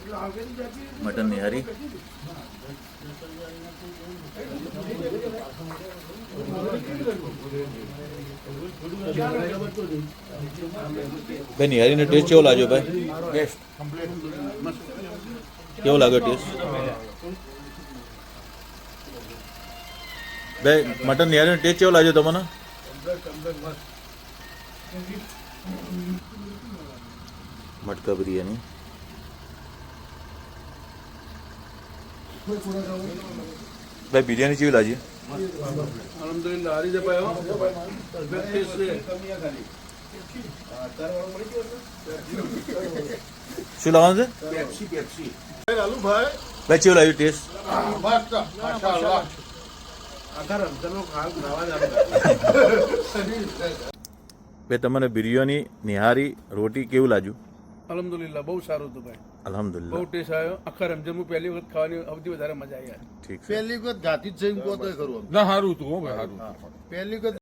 Mutton નિહારી, ભાઈ નિહારીનો test કેવો લાગ્યો ભાઈ? બેસ્ટ, કેવો લાગ્યો ટેસ્ટ ભાઈ? મટન નિહારીનો ટેસ્ટ કેવો લાગ્યો તમને? મટકા બિરયાની, ભાઈ બિરયાની કેવી લાગી? અલ્હમ્દુલિલ્લાહ હારી જપાયો શું લાવવાનું છે લાલુભાઈ? ભાઈ કેવું લાગ્યું ટેસ્ટ? માશાઅલ્લાહ આખા રમઝાનનો ખાસ નવા જ ભાઈ તમને બિરયાની, નિહારી, રોટી કેવું લાગ્યું? અલ્હમ્દુલિલ્લાહ બહુ સારું હતું ભાઈ, અલ્હમ્દુલિલ્લાહ, બહુ ટેસ્ટ આવ્યો. આખા રમઝાન પહેલી વખત ખાવાની સૌથી વધારે મજા આવી. ઠીક છે. પહેલી વખત ગાતી જ જઈને પોતે કરું ના સારું હતું હો ભાઈ, સારું. પહેલી વખત